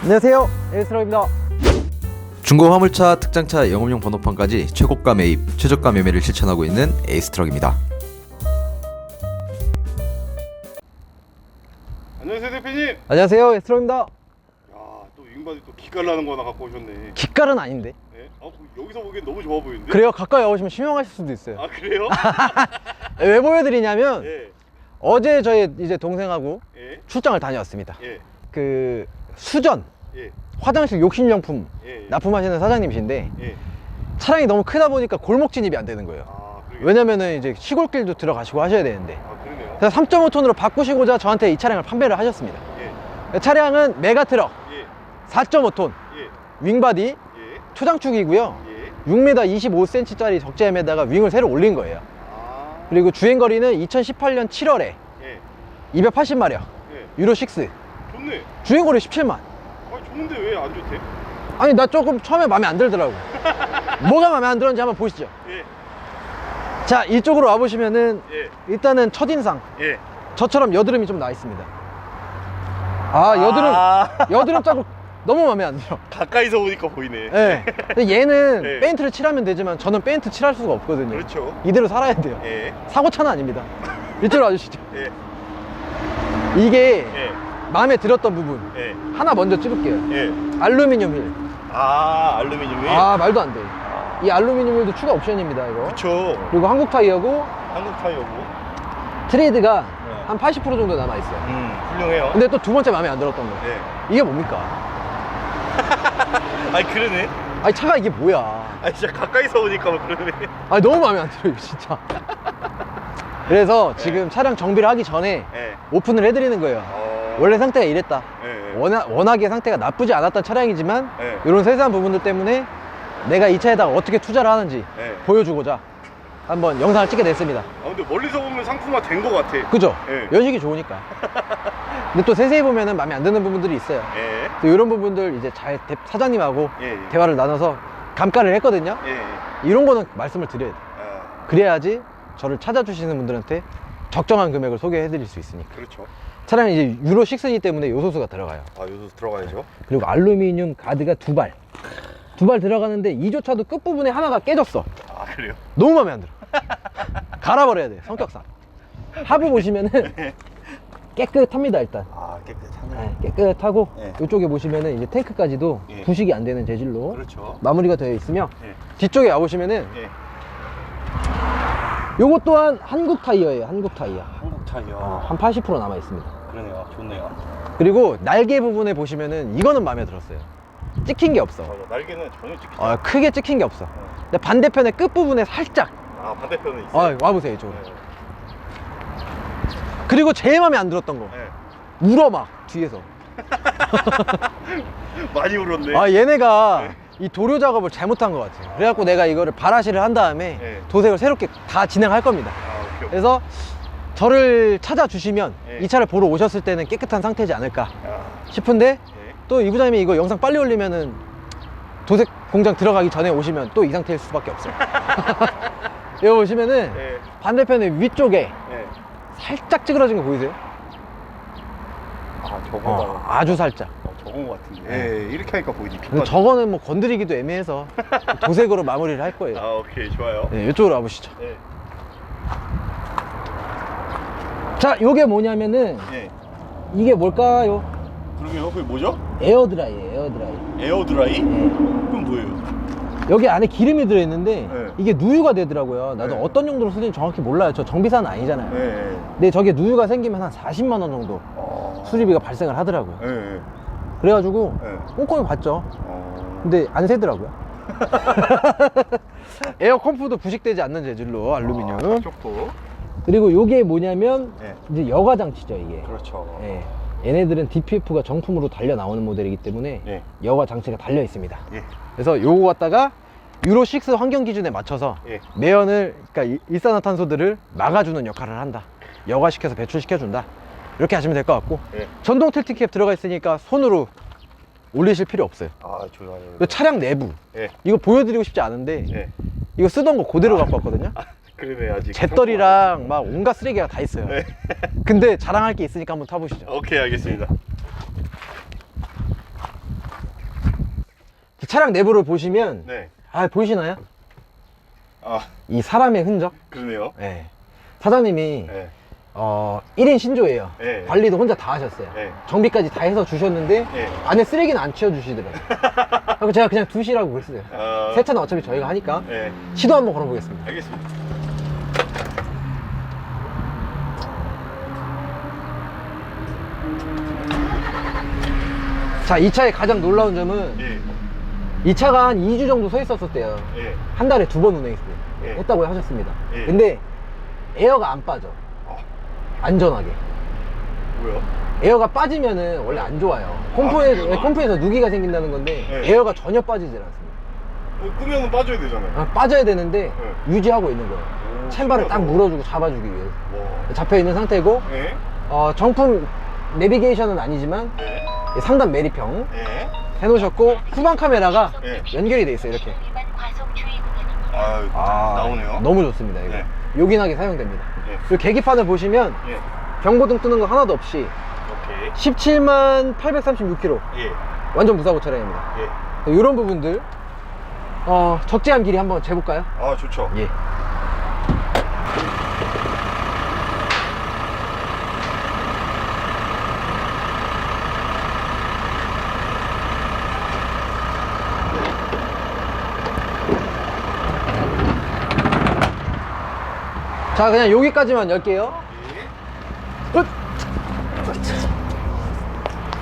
안녕하세요, 에스트럭입니다. 중고 화물차, 특장차, 영업용 번호판까지 최고가 매입, 최저가 매매를 실천하고 있는 에이스트럭입니다. 안녕하세요 대표님. 안녕하세요, 에스트럭입니다. 야, 또 윙바디 또 기깔 나는 거 하나 갖고 오셨네. 깃깔은 아닌데. 네? 여기서 보기엔 너무 좋아 보이는데? 그래요, 가까이 오시면 실망하실 수도 있어요. 아 그래요? 왜 보여드리냐면 예. 어제 저희 이제 동생하고 예. 출장을 다녀왔습니다. 예. 그 수전 예. 화장실 욕실용품 예. 납품하시는 사장님이신데 예. 차량이 너무 크다 보니까 골목 진입이 안 되는 거예요. 아 그러게. 왜냐면은 이제 시골길도 들어가시고 하셔야 되는데, 아 그러네요. 그래서 3.5톤으로 바꾸시고자 저한테 이 차량을 판매를 하셨습니다. 예. 차량은 메가트럭 예. 4.5톤 예. 윙바디 예. 초장축이고요. 예. 6m 25cm짜리 적재임에다가 윙을 새로 올린 거예요. 아. 그리고 주행거리는 2018년 7월에 예. 280마력 예. 유로 6, 좋네. 주행거리 17만. 아 좋은데 왜 안 좋대? 아니 나 조금 처음에 마음에 안 들더라고. 뭐가 마음에 안 들었는지 한번 보시죠. 예. 자, 이쪽으로 와보시면은 예. 일단은 첫인상, 예. 저처럼 여드름이 좀 나 있습니다. 아, 여드름 자국 너무 마음에 안 들어. 가까이서 보니까 보이네. 예. 근데 얘는 예. 페인트를 칠하면 되지만 저는 페인트 칠할 수가 없거든요. 그렇죠. 이대로 살아야 돼요. 예. 사고차는 아닙니다. 이쪽으로 와주시죠. 예. 이게 예. 마음에 들었던 부분 예. 하나 먼저 찍을게요. 예. 알루미늄 휠. 아 알루미늄이. 아, 말도 안 돼. 이 알루미늄 휠도 추가 옵션입니다, 이거. 그쵸. 그리고 한국 타이어고 한국 타이어고. 트레이드가 네. 한 80% 정도 남아있어요. 훌륭해요. 근데 또 두 번째 마음에 안 들었던 거. 네. 이게 뭡니까? 아니 그러네. 아니, 차가 이게 뭐야. 아 진짜 가까이서 오니까 뭐 그러네. 아니, 너무 마음에 안 들어요, 진짜. 그래서 지금 차량 정비를 하기 전에 예. 오픈을 해드리는 거예요. 원래 상태가 이랬다. 예. 워낙에 상태가 나쁘지 않았던 차량이지만 예. 이런 세세한 부분들 때문에 내가 이 차에다가 어떻게 투자를 하는지 예. 보여주고자 한번 영상을 찍게 됐습니다. 아 근데 멀리서 보면 상품화 된 거 같아. 그죠? 예. 연식이 좋으니까. 근데 또 세세히 보면은 마음에 안 드는 부분들이 있어요. 예. 또 이런 부분들 이제 잘 사장님하고 예. 대화를 나눠서 감가를 했거든요. 예. 이런 거는 말씀을 드려야 돼요. 아, 그래야지 저를 찾아주시는 분들한테 적정한 금액을 소개해 드릴 수 있으니까. 그렇죠. 차량이 이제 유로 6이기 때문에 요소수가 들어가요. 아 요소 들어가야죠. 그리고 알루미늄 가드가 두 발 들어가는데 이조차도 끝부분에 하나가 깨졌어. 아 그래요? 너무 마음에 안 들어. 갈아버려야 돼, 성격상. 하부 보시면은 깨끗합니다. 일단 아 깨끗하네. 네, 깨끗하고 네. 이쪽에 보시면은 이제 탱크까지도 예. 부식이 안 되는 재질로 그렇죠. 마무리가 되어 있으며, 예. 뒤쪽에 와보시면은 예. 요것 또한 한국 타이어예요. 한국 타이어. 한국 타이어. 한 80% 남아 있습니다. 그러네요. 좋네요. 그리고 날개 부분에 보시면은 이거는 마음에 들었어요. 찍힌 게 없어. 맞아. 날개는 전혀 찍히지 않아. 크게 찍힌 게 없어. 근데 반대편에 끝부분에 살짝. 아 반대편은 있어요. 와보세요, 이쪽으로. 네. 그리고 제일 마음에 안 들었던 거. 네. 울어, 막 뒤에서. 많이 울었네. 얘네가 네. 이 도료 작업을 잘못한 것 같아요. 그래갖고 내가 이거를 바라시를 한 다음에 네. 도색을 새롭게 다 진행할 겁니다. 아 오케이. 그래서 저를 찾아주시면 네. 이 차를 보러 오셨을 때는 깨끗한 상태지 않을까 아, 싶은데, 네. 또 이 부장님이 이거 영상 빨리 올리면은 도색 공장 들어가기 전에 오시면 또 이 상태일 수밖에 없어요. 여기 보시면은 네. 반대편에 위쪽에 네. 살짝 찌그러진 거 보이세요? 아 저거. 아주 살짝. 저건 것 같은데. 네. 예, 이렇게 하니까 보이지. 근데 저거는 뭐 건드리기도 애매해서 도색으로 마무리를 할 거예요. 아 오케이 좋아요. 네, 이쪽으로 와보시죠. 예. 자, 요게 뭐냐면은 예. 이게 뭘까요? 그러게요. 그게 뭐죠? 에어드라이예요, 에어드라이. 에어드라이? 네. 그럼 뭐예요? 여기 안에 기름이 들어있는데 네. 이게 누유가 되더라고요. 나도 네. 어떤 용도로 쓰는지 정확히 몰라요. 저 정비사는 아니잖아요. 예. 근데 저게 누유가 생기면 한 40만 원 정도 수리비가 발생을 하더라고요. 예. 그래가지고 예. 꼼꼼히 봤죠. 근데 안 새더라고요. 에어 컴프도 부식되지 않는 재질로 알루미늄. 좋고. 그리고 요게 뭐냐면 예. 이제 여과 장치죠, 이게. 그렇죠. 예. 얘네들은 DPF가 정품으로 달려 나오는 모델이기 때문에 예. 여과 장치가 달려 있습니다. 예. 그래서 요거 갖다가 유로 6 환경 기준에 맞춰서 예. 매연을, 그러니까 일산화탄소들을 막아주는 역할을 한다. 여과시켜서 배출시켜준다. 이렇게 하시면 될 것 같고, 예. 전동 틸트캡 들어가 있으니까 손으로 올리실 필요 없어요. 아 좋아요. 이 차량 내부, 예. 이거 보여드리고 싶지 않은데 예. 이거 쓰던 거 그대로 갖고 왔거든요. 그러네 아직. 잿더리랑 막 온갖 쓰레기가 다 있어요. 네. 근데 자랑할 게 있으니까 한번 타보시죠. 오케이 알겠습니다. 차량 내부를 보시면 네. 보이시나요? 아, 이 사람의 흔적. 그러네요. 네. 사장님이 네. 1인 신조예요. 네. 관리도 혼자 다 하셨어요. 네. 정비까지 다 해서 주셨는데 네. 안에 쓰레기는 안 치워주시더라고요. 그래서 제가 그냥 두시라고 그랬어요. 세차는 어차피 저희가 하니까 네. 시도 한번 걸어보겠습니다. 알겠습니다. 자, 이 차의 가장 놀라운 점은 예. 이 차가 한 2주 정도 서 있었대요. 예. 한 달에 2번 운행했어요. 예. 했다고 하셨습니다. 예. 근데 에어가 안 빠져. 안전하게. 뭐요? 에어가 빠지면은 원래 안 좋아요. 그래요? 컴프에서 누기가 생긴다는 건데 예. 에어가 전혀 빠지질 않습니다. 끄면은 빠져야 되잖아요. 빠져야 되는데 유지하고 있는 거예요. 오, 챔바를 딱 신기하다. 물어주고 잡아주기 위해서 와. 잡혀 있는 상태고 예. 정품 내비게이션은 아니지만 예. 상단 매립형 예. 해놓으셨고 후방 카메라가 예. 연결이 돼 있어요. 이렇게. 아유, 나오네요. 너무 좋습니다. 이거 네. 요긴하게 사용됩니다. 예. 그리고 계기판을 보시면 예. 경고등 뜨는 거 하나도 없이 오케이. 17만 836km 예. 완전 무사고 차량입니다. 예. 이런 부분들 적재함 길이 한번 재볼까요? 아, 좋죠. 예. 자, 그냥 여기까지만 열게요. 예. 끝!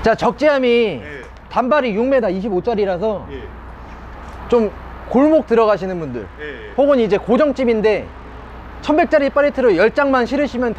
자, 적재함이 예. 단발이 6m 25짜리라서 예. 좀 골목 들어가시는 분들 예. 혹은 이제 고정집인데 1100짜리 팔레트로 10장만 실으시면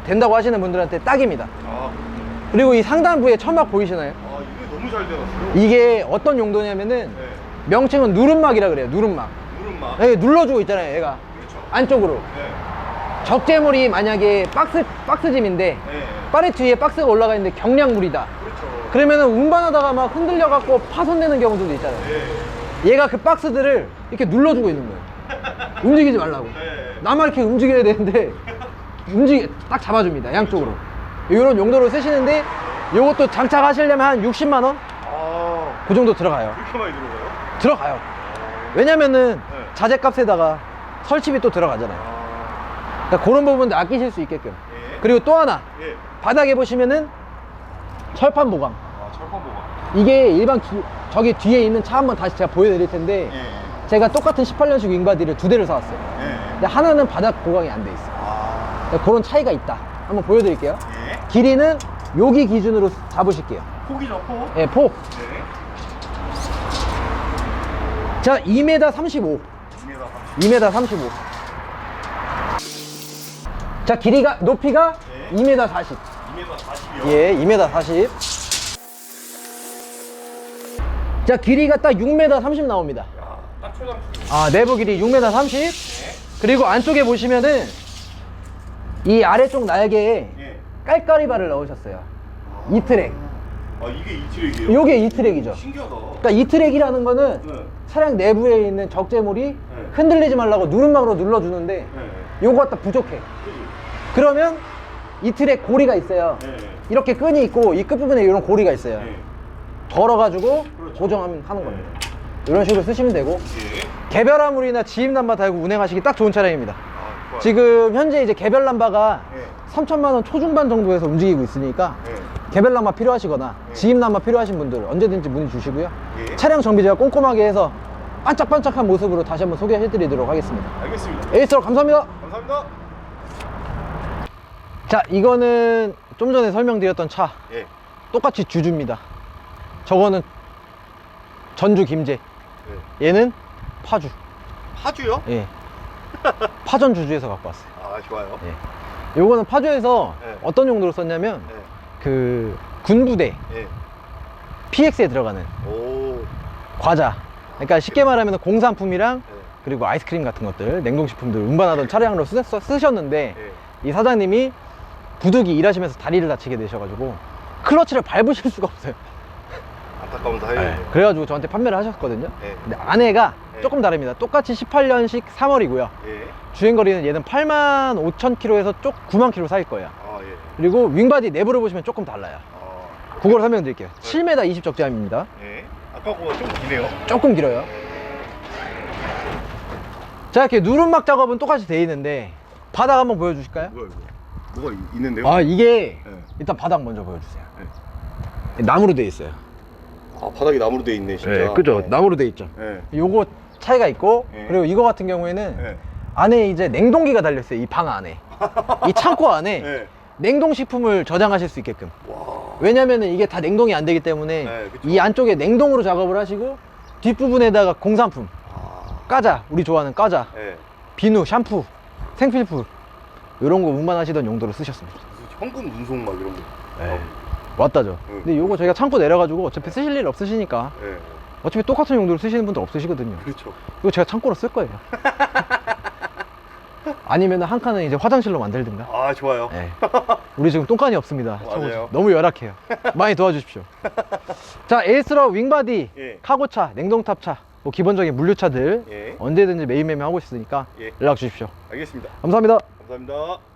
된다고 하시는 분들한테 딱입니다. 아, 그리고 이 상단부에 천막 보이시나요? 이게 너무 잘 되었어요. 이게 어떤 용도냐면은 예. 명칭은 누름막이라 그래요. 누름막. 누른막. 여기 눌러주고 있잖아요. 얘가 그렇죠. 안쪽으로. 네. 적재물이 만약에 박스짐인데 네. 파레트 위에 박스가 올라가 있는데 경량물이다. 그렇죠. 그러면은 운반하다가 막 흔들려 갖고 파손되는 경우들도 있잖아요. 네. 얘가 그 박스들을 이렇게 눌러주고 있는 거예요. 움직이지 말라고. 네. 나만 이렇게 움직여야 되는데 딱 잡아줍니다. 양쪽으로. 이런 용도로 쓰시는데 이것도 장착하시려면 한 60만 원? 아, 그 정도 들어가요. 그렇게 많이 들어가요? 들어가요. 왜냐면은 네. 자재값에다가 설치비 또 들어가잖아요. 그러니까 그런 부분도 아끼실 수 있게끔. 예. 그리고 또 하나 예. 바닥에 보시면은 철판 보강. 철판 보강. 이게 일반 저기 뒤에 있는 차 한번 다시 제가 보여드릴 텐데 예. 제가 똑같은 18년식 윙바디를 2대를 사왔어요. 예. 근데 하나는 바닥 보강이 안 돼 있어요. 그러니까 그런 차이가 있다. 한번 보여드릴게요. 예. 길이는 여기 기준으로 잡으실게요. 폭이죠, 폭. 예, 폭. 네. 자, 2m 35. 2m 35. 자, 높이가 네. 2m 40. 2m 40이요? 예, 2m 40. 자, 길이가 딱 6m 30 나옵니다. 야, 딱 초장수. 내부 길이 6m 30. 네. 그리고 안쪽에 보시면은 이 아래쪽 날개에 예. 깔깔이바를 넣으셨어요. 이 트랙. 이게 이 트랙이에요? 요게 이 트랙이죠. 신기하다. 그러니까 이 트랙이라는 거는 네. 차량 내부에 있는 적재물이 흔들리지 말라고 누름막으로 눌러주는데 네. 요거 갖다 부족해. 그러면 이 트랙 고리가 있어요. 네. 이렇게 끈이 있고 이 끝부분에 이런 고리가 있어요. 네. 덜어가지고 그렇죠. 고정하는 겁니다. 이런 식으로 쓰시면 되고 예. 개별 화물이나 지입 남바 달고 운행하시기 딱 좋은 차량입니다. 좋아요. 지금 현재 이제 개별 남바가 네. 3천만 원 초중반 정도에서 움직이고 있으니까 네. 개별 남바 필요하시거나 네. 지입 남바 필요하신 분들 언제든지 문의 주시고요. 예. 차량 정비 제가 꼼꼼하게 해서 반짝반짝한 모습으로 다시 한번 소개해 드리도록 하겠습니다. 알겠습니다. 에이스로 감사합니다. 감사합니다. 자, 이거는 좀 전에 설명드렸던 차 예. 똑같이 주주입니다. 저거는 전주 김제, 네. 얘는 파주. 파주요? 예. 파전 주주에서 갖고 왔어요. 좋아요. 예. 요거는 파주에서 네. 어떤 용도로 썼냐면 네. 그 군부대 예. PX에 들어가는 오. 과자. 그러니까 쉽게 말하면 공산품이랑 네. 그리고 아이스크림 같은 것들, 냉동식품들 운반하던 차량으로 쓰셨는데 예. 이 사장님이 부득이 일하시면서 다리를 다치게 되셔가지고 클러치를 밟으실 수가 없어요. 안타까운 사연이에요. 그래가지고 저한테 판매를 하셨거든요. 네. 근데 안에가 네. 조금 다릅니다. 똑같이 18년식 3월이고요. 예. 주행거리는 얘는 8만 5천 킬로에서 9만 킬로 사이일 거예요. 예. 그리고 윙바디 내부를 보시면 조금 달라요. 그걸 설명드릴게요. 7m 20 적재함입니다. 예. 아까보다 좀 기네요. 조금 길어요. 자, 이렇게 누름막 작업은 똑같이 돼 있는데 바닥 한번 보여주실까요? 뭐야 이거? 뭐가 있는데요? 아, 이게 네. 일단 바닥 먼저 보여주세요. 나무로 돼 있어요. 아, 바닥이 나무로 돼 있네 진짜. 네, 그죠? 나무로 돼 있죠. 네. 요거 차이가 있고, 네. 그리고 이거 같은 경우에는 네. 안에 이제 냉동기가 달렸어요. 이 방 안에. 이 창고 안에 네. 냉동식품을 저장하실 수 있게끔. 와. 왜냐면은 이게 다 냉동이 안 되기 때문에 네, 그쵸. 이 안쪽에 냉동으로 작업을 하시고 뒷부분에다가 공산품, 아. 과자, 우리 좋아하는 과자, 네. 비누, 샴푸, 생필품 이런 거 운반하시던 용도로 쓰셨습니다. 무슨 현금 운송 막 이런 거. 네. 왔다죠. 응. 근데 요거 저희가 창고 내려가지고 어차피 쓰실 일 없으시니까 네. 어차피 똑같은 용도로 쓰시는 분들 없으시거든요. 그렇죠. 이거 제가 창고로 쓸 거예요. 아니면 한 칸은 이제 화장실로 만들든가. 아, 좋아요. 네. 우리 지금 똥간이 없습니다. 맞아요. 너무 열악해요. 많이 도와주십시오. 자, 에이스러 윙바디, 예. 카고차, 냉동탑차, 뭐 기본적인 물류차들 예. 언제든지 매일 매매하고 있으니까 예. 연락 주십시오. 알겠습니다. 감사합니다. 감사합니다.